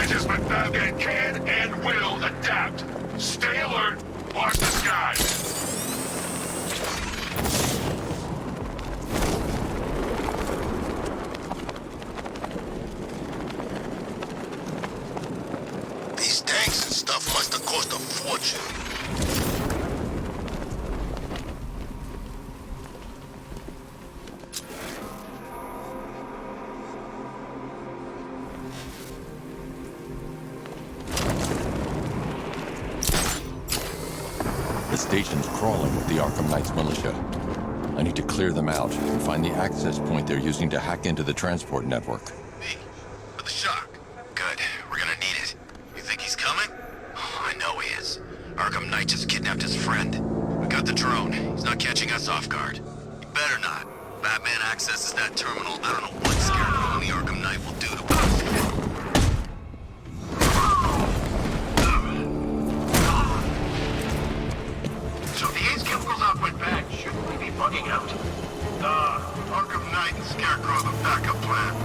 messages, but Batman can and will adapt. Stay alert. Watch the skies. These tanks and stuff must have cost a fortune. The station's crawling with the Arkham Knight's militia. I need to clear them out and find the access point they're using to hack into the transport network. Me? For the shock. Good. We're gonna need it. You think he's coming? Oh, I know he is. Arkham Knight just kidnapped his friend. We got the drone. He's not catching us off guard. He better not. Batman accesses that terminal. I don't know what Scarecrow and the Arkham Knight will do to us. So the Ace Chemicals out went bad. Shouldn't we be bugging out? Arkham Knight and Scarecrow the backup plan.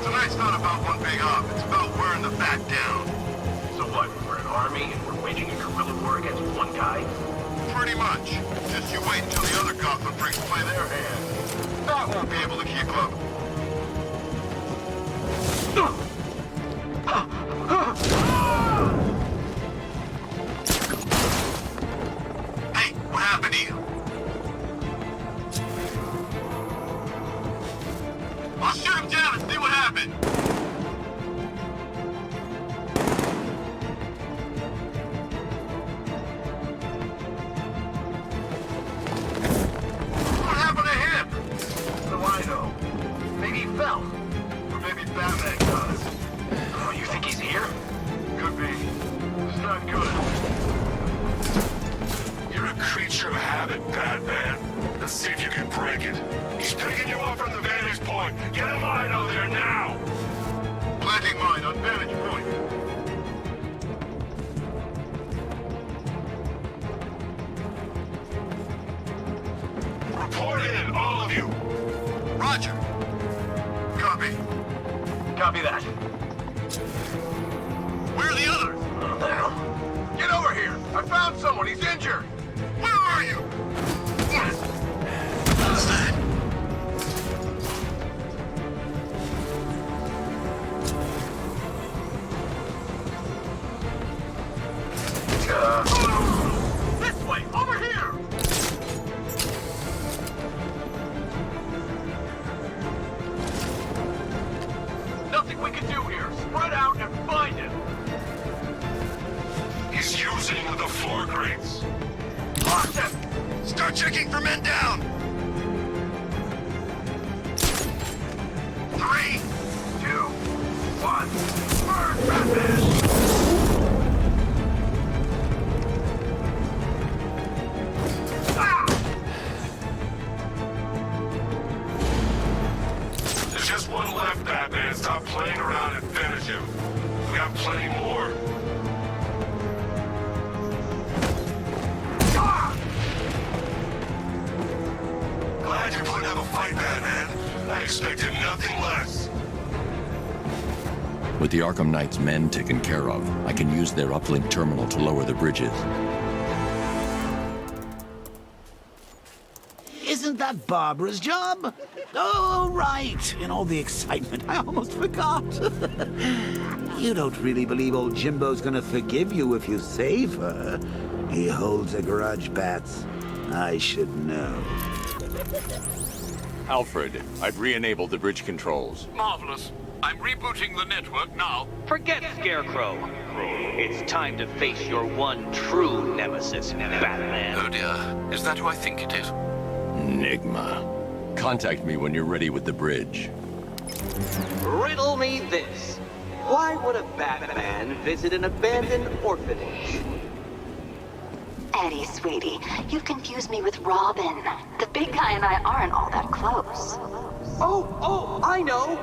Tonight's not about one big op. It's about wearing the bat down. So what? We're an army and we're waging a guerrilla war against one guy? Pretty much. Just you wait until the other Gotham freaks play their hand. Bat won't be able to keep up. Hey, what happened to you? I'll shoot him down and see what happened. What happened to him? What do I know? Maybe he fell. Or maybe Batman got us. Oh, you think he's here? Could be. It's not good. You're a creature of habit, Batman. Let's see if you can break it. He's picking you up from the vantage point. Get a mine out there now! Planting mine on vantage point. Report in, all of you. Roger. Copy. Copy that. Where are the others? What the hell? Get over here! I found someone, he's injured! Where are you? What's that? This way! Over here! Nothing we can do here. Spread out and find him. He's using the floor grates. Lock them! Start checking for men down! 3, 2, 1. Burn, Batman! Ah! There's just one left, Batman. Stop playing around and finish him. We got plenty more. Ah! Glad you're putting up a fight, Batman. I expected nothing less. With the Arkham Knight's men taken care of, I can use their uplink terminal to lower the bridges. Isn't that Barbara's job? Oh, right. In all the excitement, I almost forgot. You don't really believe old Jimbo's gonna forgive you if you save her. He holds a grudge, Bats. I should know. Alfred, I've re-enabled the bridge controls. Marvelous. I'm rebooting the network now. Forget Scarecrow. It's time to face your one true nemesis, Batman. Oh dear. Is that who I think it is? Enigma. Contact me when you're ready with the bridge. Riddle me this. Why would a Batman visit an abandoned orphanage? Eddie, sweetie, you've confused me with Robin. The big guy and I aren't all that close. Oh, I know.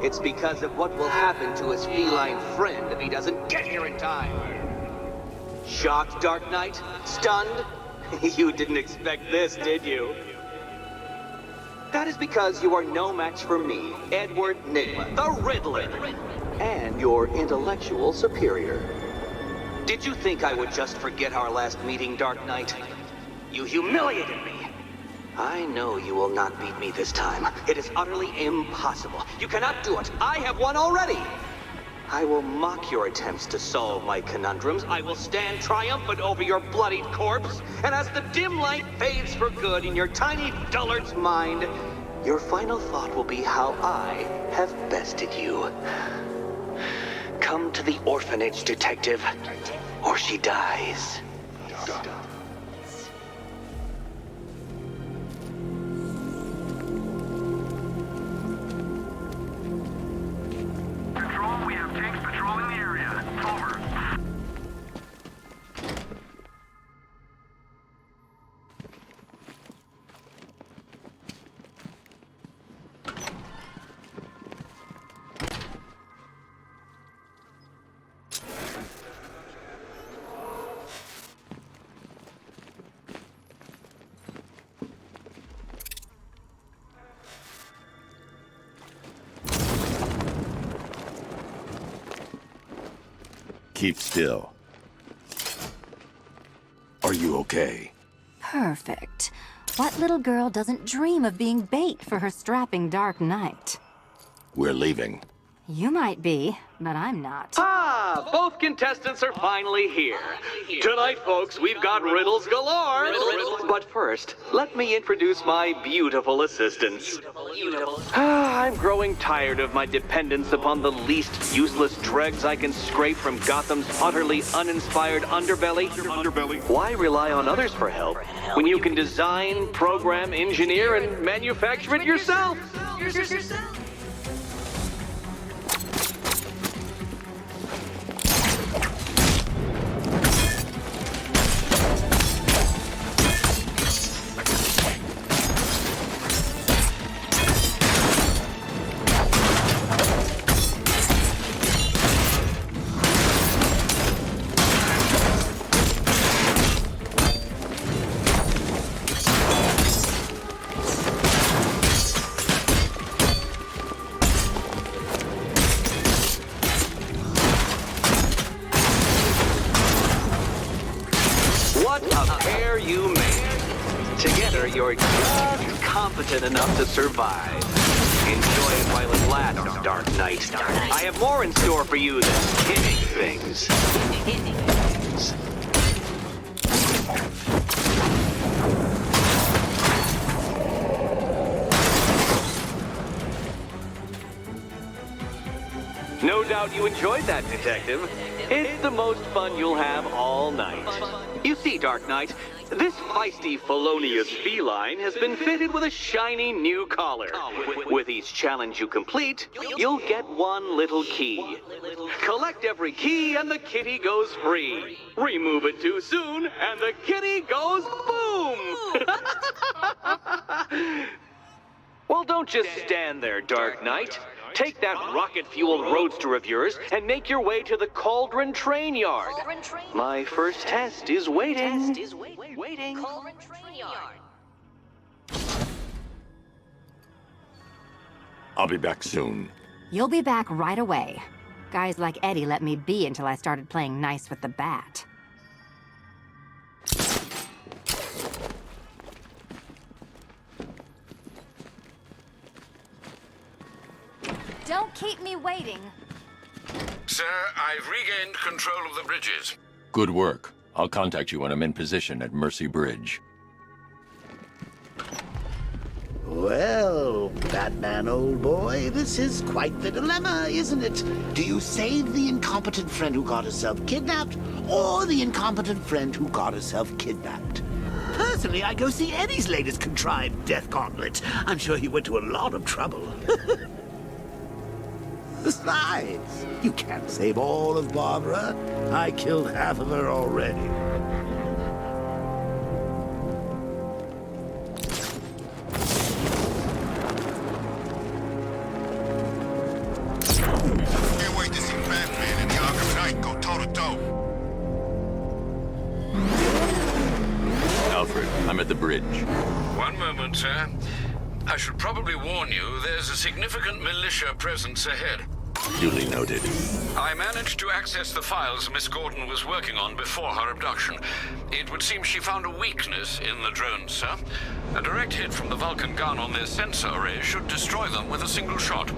It's because of what will happen to his feline friend if he doesn't get here in time. Shocked, Dark Knight? Stunned? You didn't expect this, did you? That is because you are no match for me, Edward Nigma, the Riddler. and your intellectual superior. Did you think I would just forget our last meeting, Dark Knight? You humiliated me. I know you will not beat me this time. It is utterly impossible. You cannot do it. I have won already. I will mock your attempts to solve my conundrums. I will stand triumphant over your bloodied corpse. And as the dim light fades for good in your tiny dullard's mind, your final thought will be how I have bested you. Come to the orphanage, detective, or she dies. Control, we have tanks patrolling the area. Over. Keep still. Are you okay? Perfect. What little girl doesn't dream of being bait for her strapping Dark Knight? We're leaving. You might be, but I'm not. Ah, both contestants are finally here. Tonight, folks, we've got riddles galore. But first, let me introduce my beautiful assistants. I'm growing tired of my dependence upon the least useless dregs I can scrape from Gotham's utterly uninspired underbelly. Why rely on others for help when you can design, program, engineer, and manufacture it yourself? What a pair you made. Together, you're just competent enough to survive. Enjoy it while it lasts, Dark Knight. I have more in store for you than hitting things. No doubt you enjoyed that, Detective. It's the most fun you'll have all night. You see, Dark Knight, this feisty, felonious feline has been fitted with a shiny new collar. With each challenge you complete, you'll get one little key. Collect every key and the kitty goes free. Remove it too soon and the kitty goes boom! Well, don't just stand there, Dark Knight. Take that rocket-fueled roadster of yours and make your way to the Cauldron Train Yard. My first test is waiting. Cauldron Train Yard. I'll be back soon. You'll be back right away. Guys like Eddie let me be until I started playing nice with the bat. Don't keep me waiting. Sir, I've regained control of the bridges. Good work. I'll contact you when I'm in position at Mercy Bridge. Well, Batman, old boy, this is quite the dilemma, isn't it? Do you save the incompetent friend who got herself kidnapped, or the incompetent friend who got herself kidnapped? Personally, I go see Eddie's latest contrived death gauntlet. I'm sure he went to a lot of trouble. Besides, you can't save all of Barbara. I killed half of her already. Can't wait to see Batman and the Arkham Knight go toe-to-toe. Alfred, I'm at the bridge. One moment, sir. I should probably warn you, there's a significant militia presence ahead. Duly noted. I managed to access the files Miss Gordon was working on before her abduction. It would seem she found a weakness in the drones, sir. A direct hit from the Vulcan gun on their sensor array should destroy them with a single shot.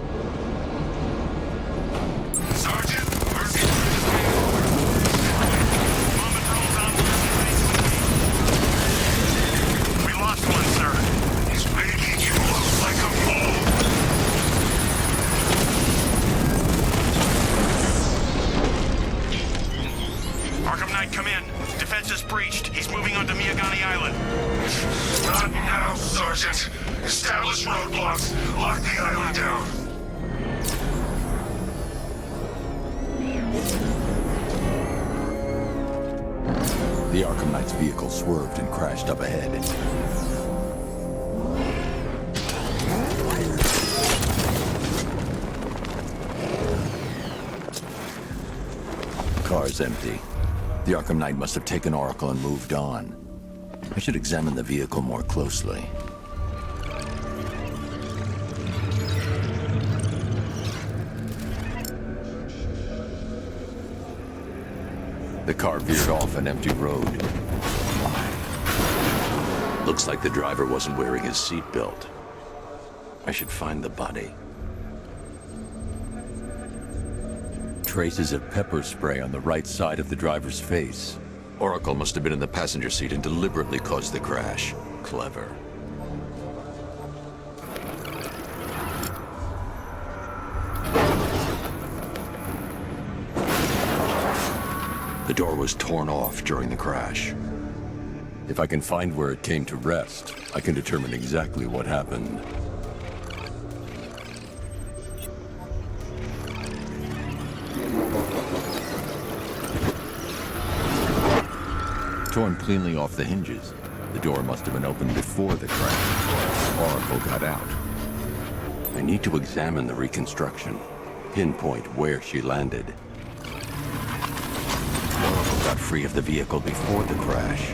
Sergeant, we lost one, sir. He's making you look like a fool. Arkham Knight, come in. Defense is breached. He's moving onto Miagani Island. Not now, Sergeant. Establish roadblocks. Lock the island down. The Arkham Knight's vehicle swerved and crashed up ahead. Car's empty. The Arkham Knight must have taken Oracle and moved on. I should examine the vehicle more closely. The car veered off an empty road. Looks like the driver wasn't wearing his seatbelt. I should find the body. Traces of pepper spray on the right side of the driver's face. Oracle must have been in the passenger seat and deliberately caused the crash. Clever. The door was torn off during the crash. If I can find where it came to rest, I can determine exactly what happened. Torn cleanly off the hinges. The door must have been opened before the crash. Oracle got out. I need to examine the reconstruction, pinpoint where she landed. Oracle got free of the vehicle before the crash.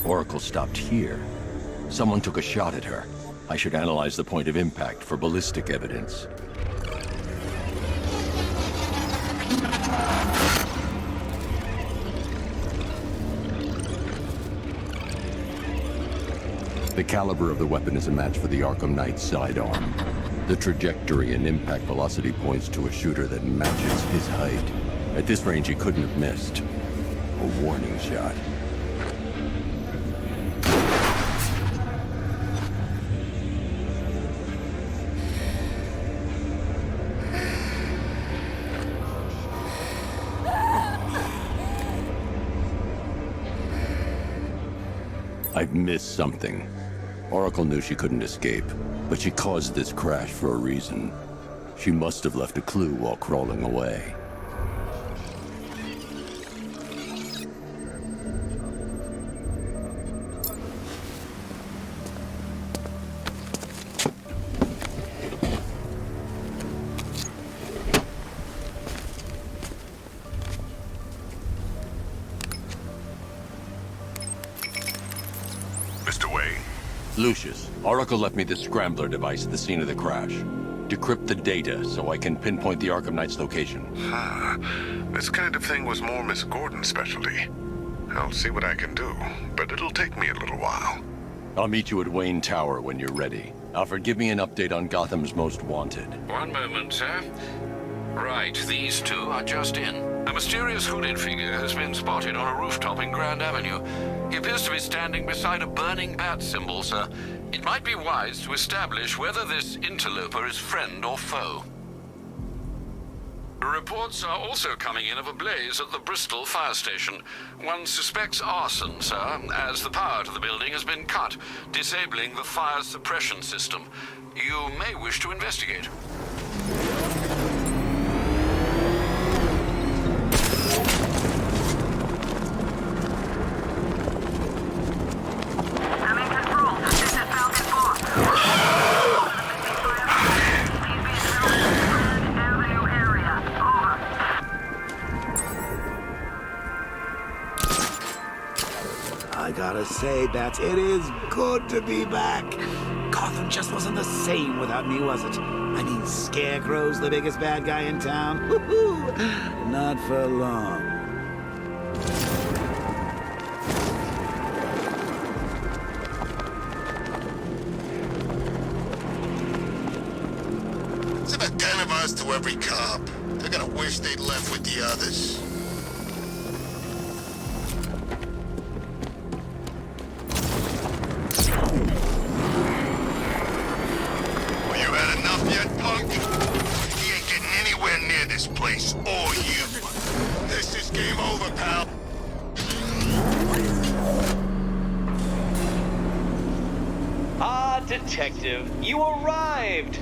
Oracle stopped here. Someone took a shot at her. I should analyze the point of impact for ballistic evidence. The caliber of the weapon is a match for the Arkham Knight's sidearm. The trajectory and impact velocity points to a shooter that matches his height. At this range, he couldn't have missed. A warning shot. I've missed something. Oracle knew she couldn't escape, but she caused this crash for a reason. She must have left a clue while crawling away. Mr. Wayne. Lucius, Oracle left me the scrambler device at the scene of the crash. Decrypt the data so I can pinpoint the Arkham Knight's location. This kind of thing was more Miss Gordon's specialty. I'll see what I can do, but it'll take me a little while. I'll meet you at Wayne Tower when you're ready. Alfred, give me an update on Gotham's Most Wanted. One moment, sir. Right, these two are just in. A mysterious hooded figure has been spotted on a rooftop in Grand Avenue. He appears to be standing beside a burning bat symbol, sir. It might be wise to establish whether this interloper is friend or foe. Reports are also coming in of a blaze at the Bristol fire station. One suspects arson, sir, as the power to the building has been cut, disabling the fire suppression system. You may wish to investigate. gotta say, Bats, it is good to be back. Gotham just wasn't the same without me, was it? I mean, Scarecrow's the biggest bad guy in town. Woo-hoo! Not for long. It's about 10 of us to every cop. They're gonna wish they'd left with the others. Well, you had enough yet, punk? He ain't getting anywhere near this place, or you. This is game over, pal. Ah, Detective, you arrived!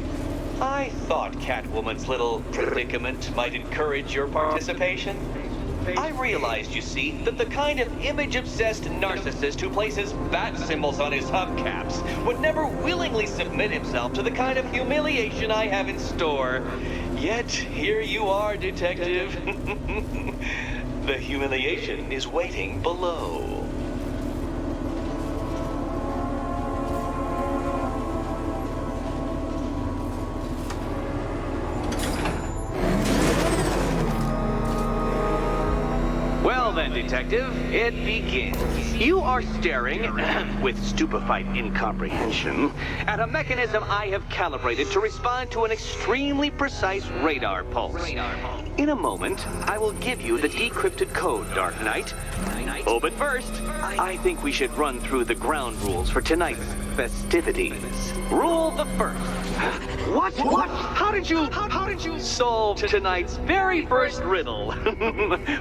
I thought Catwoman's little predicament might encourage your participation. I realized, you see, that the kind of image-obsessed narcissist who places bat symbols on his hubcaps would never willingly submit himself to the kind of humiliation I have in store. Yet, here you are, Detective. The humiliation is waiting below. Well then, Detective, it begins. You are staring, with stupefied incomprehension, at a mechanism I have calibrated to respond to an extremely precise radar pulse. In a moment, I will give you the decrypted code, Dark Knight. Oh, but first, I think we should run through the ground rules for tonight's festivities. Rule the first. What? How did you solve tonight's very first riddle?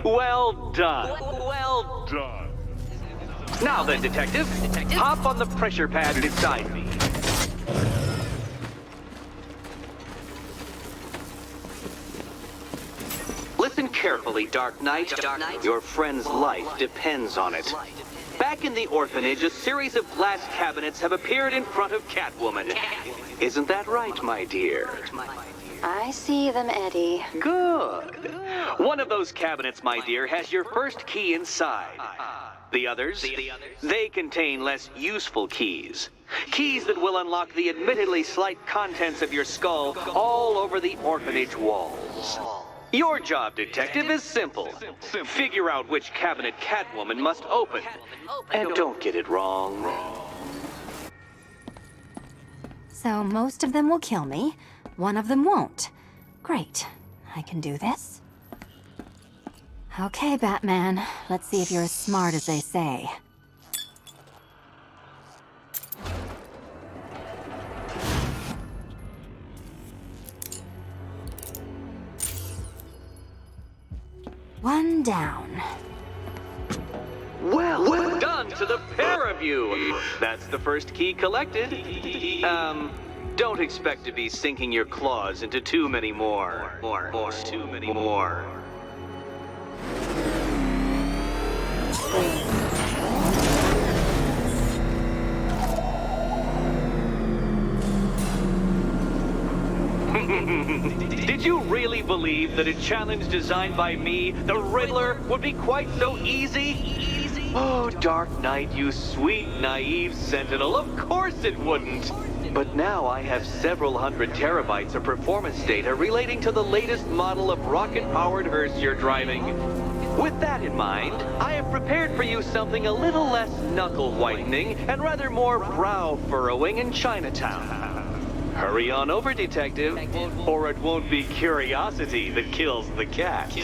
Well done. Well done. Now then, Detective, hop on the pressure pad beside me. Listen carefully, Dark Knight. Your friend's life depends on it. Back in the orphanage, a series of glass cabinets have appeared in front of Catwoman. Isn't that right, my dear? I see them, Eddie. Good. One of those cabinets, my dear, has your first key inside. The others? They contain less useful keys. Keys that will unlock the admittedly slight contents of your skull all over the orphanage walls. Your job, Detective, is simple. Figure out which cabinet Catwoman must open. And don't get it wrong. So most of them will kill me. One of them won't. Great. I can do this. Okay, Batman. Let's see if you're as smart as they say. One down. Well done to the pair of you. That's the first key collected. Don't expect to be sinking your claws into too many more. Too many more. Did you really believe that a challenge designed by me, the Riddler, would be quite so easy? Oh, Dark Knight, you sweet, naive sentinel, of course it wouldn't. But now I have several hundred terabytes of performance data relating to the latest model of rocket-powered hearse you're driving. With that in mind, I have prepared for you something a little less knuckle-whitening and rather more brow-furrowing in Chinatown. Hurry on over, Detective, or it won't be curiosity that kills the cat.